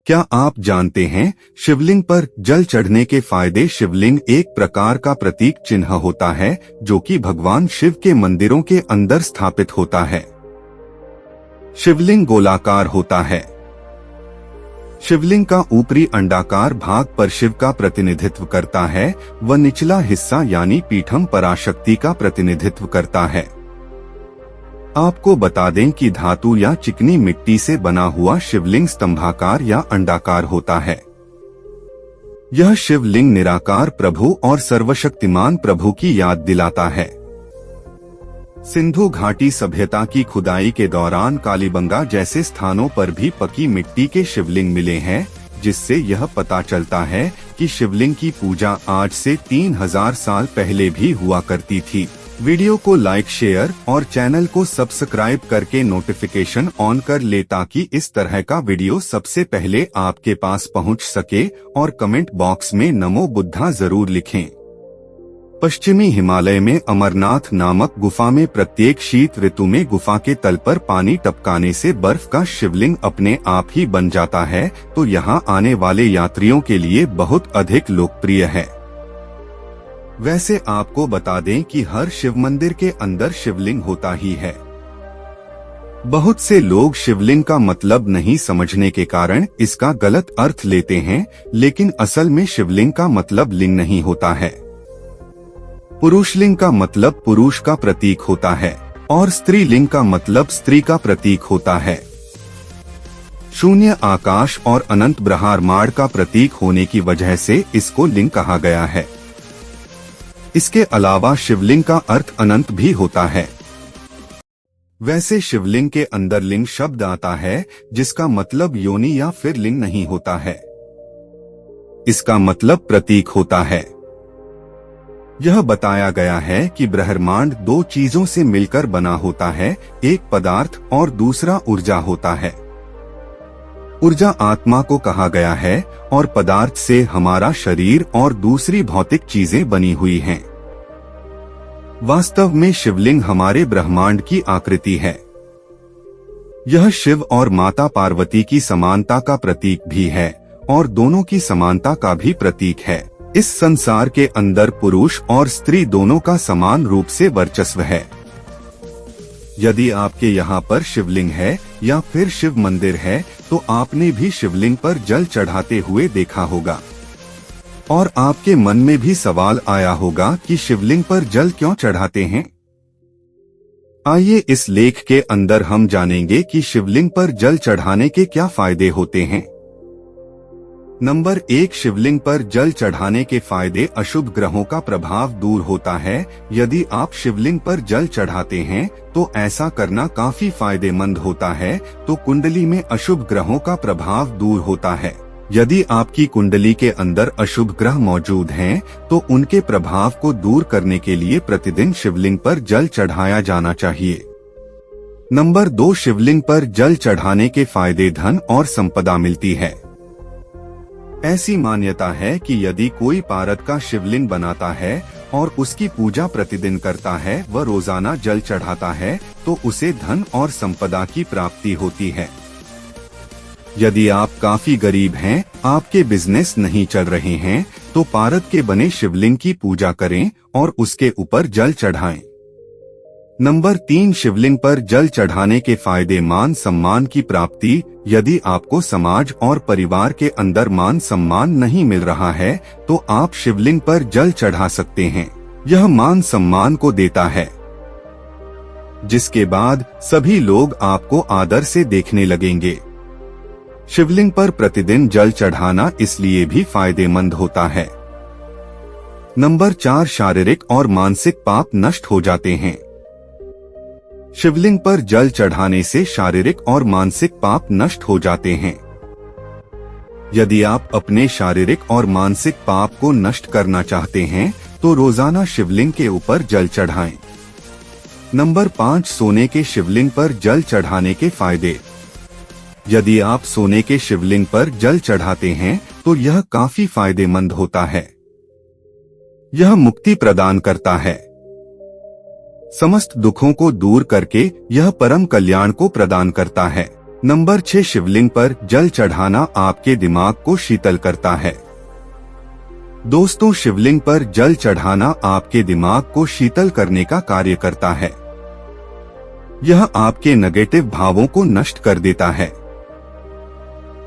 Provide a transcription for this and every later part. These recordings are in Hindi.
क्या आप जानते हैं शिवलिंग पर जल चढ़ने के फायदे? शिवलिंग एक प्रकार का प्रतीक चिन्ह होता है जो कि भगवान शिव के मंदिरों के अंदर स्थापित होता है। शिवलिंग गोलाकार होता है। शिवलिंग का ऊपरी अंडाकार भाग पर शिव का प्रतिनिधित्व करता है व निचला हिस्सा यानी पीठम पराशक्ति का प्रतिनिधित्व करता है। आपको बता दें कि धातु या चिकनी मिट्टी से बना हुआ शिवलिंग स्तंभाकार या अंडाकार होता है। यह शिवलिंग निराकार प्रभु और सर्वशक्तिमान प्रभु की याद दिलाता है। सिंधु घाटी सभ्यता की खुदाई के दौरान कालीबंगा जैसे स्थानों पर भी पकी मिट्टी के शिवलिंग मिले हैं, जिससे यह पता चलता है कि शिवलिंग की पूजा आज से 3000 साल पहले भी हुआ करती थी। वीडियो को लाइक, शेयर और चैनल को सब्सक्राइब करके नोटिफिकेशन ऑन कर ले ताकि इस तरह का वीडियो सबसे पहले आपके पास पहुंच सके। और कमेंट बॉक्स में नमो बुद्धा जरूर लिखें। पश्चिमी हिमालय में अमरनाथ नामक गुफा में प्रत्येक शीत ऋतु में गुफा के तल पर पानी टपकाने से बर्फ का शिवलिंग अपने आप ही बन जाता है, तो यहाँ आने वाले यात्रियों के लिए बहुत अधिक लोकप्रिय है। वैसे आपको बता दें कि हर शिव मंदिर के अंदर शिवलिंग होता ही है। बहुत से लोग शिवलिंग का मतलब नहीं समझने के कारण इसका गलत अर्थ लेते हैं, लेकिन असल में शिवलिंग का मतलब लिंग नहीं होता है। पुरुषलिंग का मतलब पुरुष का प्रतीक होता है और स्त्रीलिंग का मतलब स्त्री का प्रतीक होता है। शून्य आकाश और अनंत ब्रह्मांड का प्रतीक होने की वजह से इसको लिंग कहा गया है। इसके अलावा शिवलिंग का अर्थ अनंत भी होता है। वैसे शिवलिंग के अंदर लिंग शब्द आता है जिसका मतलब योनि या फिर लिंग नहीं होता है। इसका मतलब प्रतीक होता है। यह बताया गया है कि ब्रह्मांड दो चीजों से मिलकर बना होता है, एक पदार्थ और दूसरा ऊर्जा होता है। ऊर्जा आत्मा को कहा गया है और पदार्थ से हमारा शरीर और दूसरी भौतिक चीजें बनी हुई हैं। वास्तव में शिवलिंग हमारे ब्रह्मांड की आकृति है। यह शिव और माता पार्वती की समानता का प्रतीक भी है और दोनों की समानता का भी प्रतीक है। इस संसार के अंदर पुरुष और स्त्री दोनों का समान रूप से वर्चस्व है। यदि आपके यहाँ पर शिवलिंग है या फिर शिव मंदिर है तो आपने भी शिवलिंग पर जल चढ़ाते हुए देखा होगा और आपके मन में भी सवाल आया होगा कि शिवलिंग पर जल क्यों चढ़ाते हैं। आइए इस लेख के अंदर हम जानेंगे कि शिवलिंग पर जल चढ़ाने के क्या फायदे होते हैं। नंबर 1, शिवलिंग पर जल चढ़ाने के फायदे। अशुभ ग्रहों का प्रभाव दूर होता है। यदि आप शिवलिंग पर जल चढ़ाते हैं तो ऐसा करना काफी फायदेमंद होता है, तो कुंडली में अशुभ ग्रहों का प्रभाव दूर होता है। यदि आपकी कुंडली के अंदर अशुभ ग्रह मौजूद हैं, तो उनके प्रभाव को दूर करने के लिए प्रतिदिन शिवलिंग पर जल चढ़ाया जाना चाहिए। नंबर 2, शिवलिंग पर जल चढ़ाने के फायदे। धन और संपदा मिलती है। ऐसी मान्यता है कि यदि कोई पारद का शिवलिंग बनाता है और उसकी पूजा प्रतिदिन करता है व रोजाना जल चढ़ाता है तो उसे धन और संपदा की प्राप्ति होती है। यदि आप काफी गरीब हैं, आपके बिजनेस नहीं चल रहे हैं, तो पारद के बने शिवलिंग की पूजा करें और उसके ऊपर जल चढ़ाएं। नंबर 3, शिवलिंग पर जल चढ़ाने के फायदे। मान सम्मान की प्राप्ति। यदि आपको समाज और परिवार के अंदर मान सम्मान नहीं मिल रहा है तो आप शिवलिंग पर जल चढ़ा सकते हैं। यह मान सम्मान को देता है, जिसके बाद सभी लोग आपको आदर से देखने लगेंगे। शिवलिंग पर प्रतिदिन जल चढ़ाना इसलिए भी फायदेमंद होता है। नंबर 4, शारीरिक और मानसिक पाप नष्ट हो जाते हैं। शिवलिंग पर जल चढ़ाने से शारीरिक और मानसिक पाप नष्ट हो जाते हैं। यदि आप अपने शारीरिक और मानसिक पाप को नष्ट करना चाहते हैं तो रोजाना शिवलिंग के ऊपर जल चढ़ाएं। नंबर 5, सोने के शिवलिंग पर जल चढ़ाने के फायदे। यदि आप सोने के शिवलिंग पर जल चढ़ाते हैं तो यह काफी फायदेमंद होता है। यह मुक्ति प्रदान करता है। समस्त दुखों को दूर करके यह परम कल्याण को प्रदान करता है। नंबर 6, शिवलिंग पर जल चढ़ाना आपके दिमाग को शीतल करता है। दोस्तों, शिवलिंग पर जल चढ़ाना आपके दिमाग को शीतल करने का कार्य करता है। यह आपके नेगेटिव भावों को नष्ट कर देता है।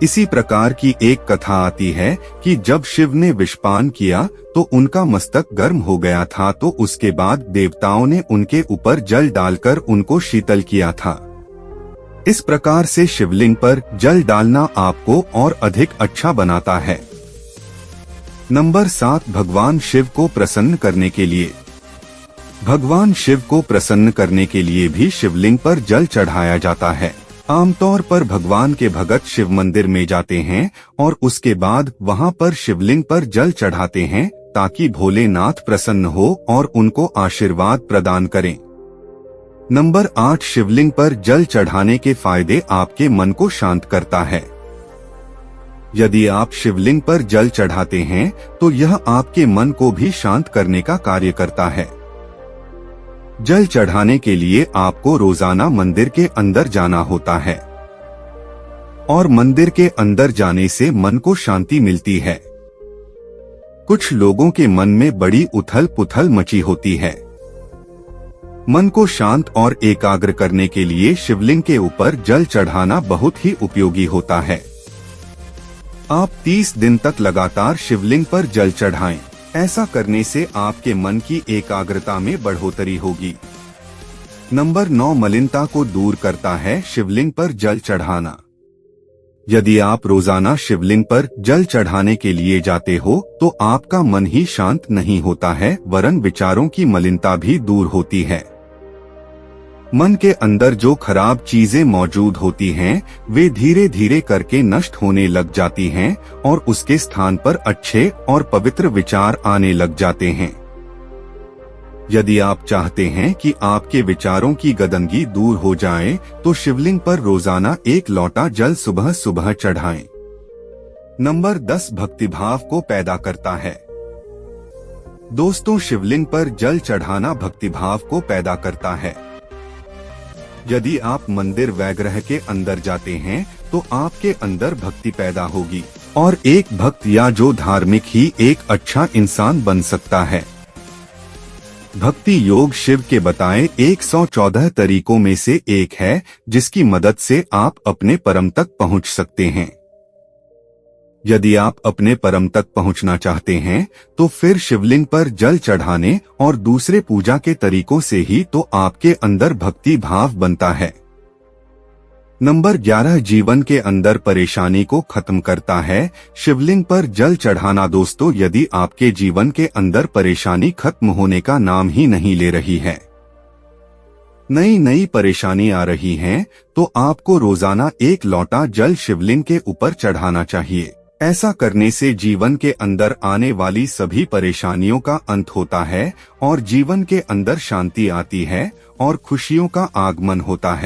इसी प्रकार की एक कथा आती है कि जब शिव ने विषपान किया तो उनका मस्तक गर्म हो गया था, तो उसके बाद देवताओं ने उनके ऊपर जल डालकर उनको शीतल किया था। इस प्रकार से शिवलिंग पर जल डालना आपको और अधिक अच्छा बनाता है। नंबर 7, भगवान शिव को प्रसन्न करने के लिए। भगवान शिव को प्रसन्न करने के लिए भी शिवलिंग पर जल चढ़ाया जाता है। आमतौर पर भगवान के भगत शिव मंदिर में जाते हैं और उसके बाद वहां पर शिवलिंग पर जल चढ़ाते हैं ताकि भोलेनाथ प्रसन्न हो और उनको आशीर्वाद प्रदान करें। नंबर 8, शिवलिंग पर जल चढ़ाने के फायदे आपके मन को शांत करता है। यदि आप शिवलिंग पर जल चढ़ाते हैं तो यह आपके मन को भी शांत करने का कार्य करता है। जल चढ़ाने के लिए आपको रोजाना मंदिर के अंदर जाना होता है और मंदिर के अंदर जाने से मन को शांति मिलती है। कुछ लोगों के मन में बड़ी उथल पुथल मची होती है। मन को शांत और एकाग्र करने के लिए शिवलिंग के ऊपर जल चढ़ाना बहुत ही उपयोगी होता है। आप 30 दिन तक लगातार शिवलिंग पर जल चढ़ाएं। ऐसा करने से आपके मन की एकाग्रता में बढ़ोतरी होगी। नंबर 9, मलिनता को दूर करता है शिवलिंग पर जल चढ़ाना। यदि आप रोजाना शिवलिंग पर जल चढ़ाने के लिए जाते हो तो आपका मन ही शांत नहीं होता है, वरन विचारों की मलिनता भी दूर होती है। मन के अंदर जो खराब चीजें मौजूद होती हैं, वे धीरे धीरे करके नष्ट होने लग जाती हैं और उसके स्थान पर अच्छे और पवित्र विचार आने लग जाते हैं। यदि आप चाहते हैं कि आपके विचारों की गंदगी दूर हो जाए तो शिवलिंग पर रोजाना 1 लोटा जल सुबह सुबह चढ़ाएं। नंबर 10, भक्तिभाव को पैदा करता है। दोस्तों, शिवलिंग पर जल चढ़ाना भक्तिभाव को पैदा करता है। यदि आप मंदिर वैग्रह के अंदर जाते हैं तो आपके अंदर भक्ति पैदा होगी और एक भक्त या जो धार्मिक ही एक अच्छा इंसान बन सकता है। भक्ति योग शिव के बताए 114 तरीकों में से एक है जिसकी मदद से आप अपने परम तक पहुंच सकते हैं। यदि आप अपने परम तक पहुंचना चाहते हैं तो फिर शिवलिंग पर जल चढ़ाने और दूसरे पूजा के तरीकों से ही तो आपके अंदर भक्ति भाव बनता है। नंबर 11, जीवन के अंदर परेशानी को खत्म करता है शिवलिंग पर जल चढ़ाना। दोस्तों, यदि आपके जीवन के अंदर परेशानी खत्म होने का नाम ही नहीं ले रही है, नई नई परेशानी आ रही है, तो आपको रोजाना 1 लोटा जल शिवलिंग के ऊपर चढ़ाना चाहिए। ऐसा करने से जीवन के अंदर आने वाली सभी परेशानियों का अंत होता है और जीवन के अंदर शांति आती है और खुशियों का आगमन होता है।